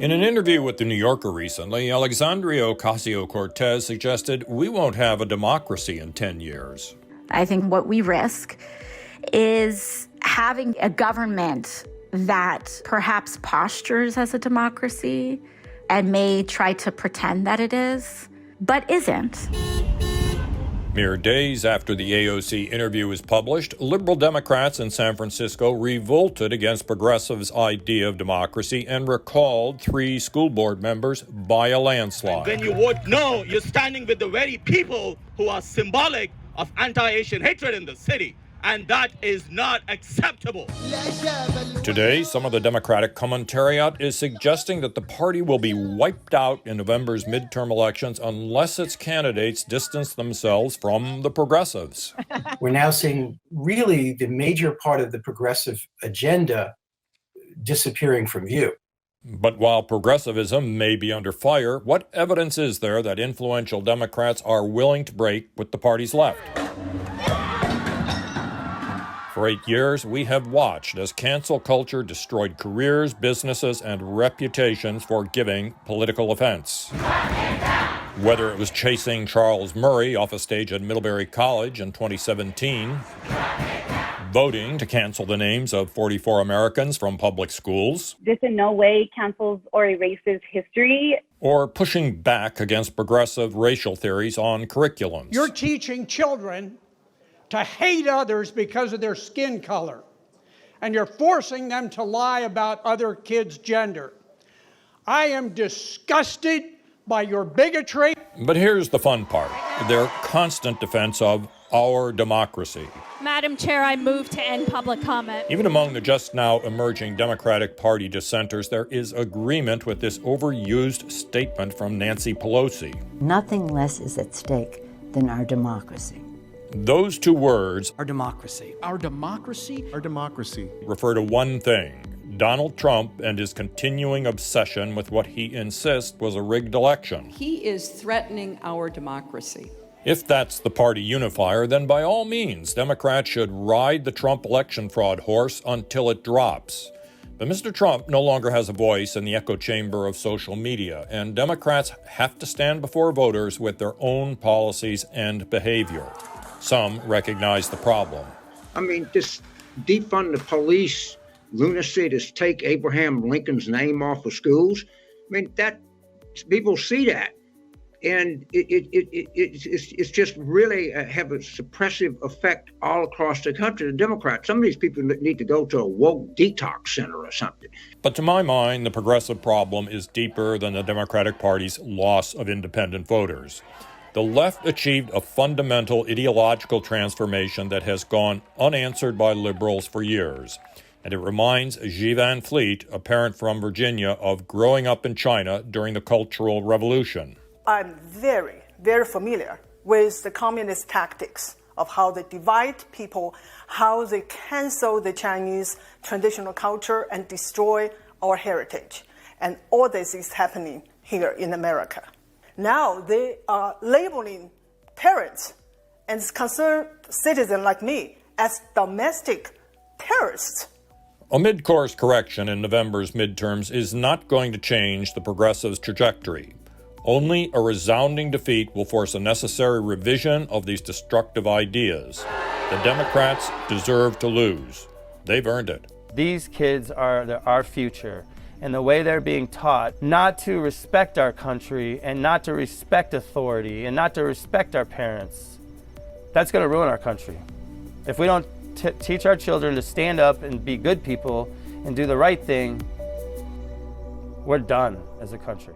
In an interview with The New Yorker recently, Alexandria Ocasio-Cortez suggested we won't have a democracy in 10 years. I think what we risk is having a government that perhaps postures as a democracy and may try to pretend that it is, but isn't. Mere days after the AOC interview was published, liberal Democrats in San Francisco revolted against progressives' idea of democracy and recalled 3 school board members by a landslide. When you vote no, you're standing with the very people who are symbolic of anti-Asian hatred in the city, and that is not acceptable. Today, some of the Democratic commentariat is suggesting that the party will be wiped out in November's midterm elections unless its candidates distance themselves from the progressives. We're now seeing really the major part of the progressive agenda disappearing from view. But while progressivism may be under fire, what evidence is there that influential Democrats are willing to break with the party's left? For 8 years, we have watched as cancel culture destroyed careers, businesses, and reputations for giving political offense. Whether it was chasing Charles Murray off a stage at Middlebury College in 2017, voting to cancel the names of 44 Americans from public schools, this in no way cancels or erases history, or pushing back against progressive racial theories on curriculums. You're teaching children to hate others because of their skin color, and you're forcing them to lie about other kids' gender. I am disgusted by your bigotry. But here's the fun part, their constant defense of our democracy. Madam Chair, I move to end public comment. Even among the just now emerging Democratic Party dissenters, there is agreement with this overused statement from Nancy Pelosi. Nothing less is at stake than our democracy. Those 2 words, Our democracy. Our democracy. Our democracy, refer to one thing: Donald Trump and his continuing obsession with what he insists was a rigged election. He is threatening our democracy. If that's the party unifier, then by all means, Democrats should ride the Trump election fraud horse until it drops. But Mr. Trump no longer has a voice in the echo chamber of social media, and Democrats have to stand before voters with their own policies and behavior. Some recognize the problem. I mean, this defund the police lunacy, to take Abraham Lincoln's name off of schools. I mean, that people see that. And it's just really have a suppressive effect all across the country. The Democrats, some of these people need to go to a woke detox center or something. But to my mind, the progressive problem is deeper than the Democratic Party's loss of independent voters. The left achieved a fundamental ideological transformation that has gone unanswered by liberals for years. And it reminds G. Van Fleet, a parent from Virginia, of growing up in China during the Cultural Revolution. I'm very, very familiar with the communist tactics of how they divide people, how they cancel the Chinese traditional culture and destroy our heritage. And all this is happening here in America. Now they are labeling parents and concerned citizens like me as domestic terrorists. A mid-course correction in November's midterms is not going to change the progressives' trajectory. Only a resounding defeat will force a necessary revision of these destructive ideas. The Democrats deserve to lose. They've earned it. These kids are our future. And the way they're being taught not to respect our country and not to respect authority and not to respect our parents, that's going to ruin our country. If we don't teach our children to stand up and be good people and do the right thing, we're done as a country.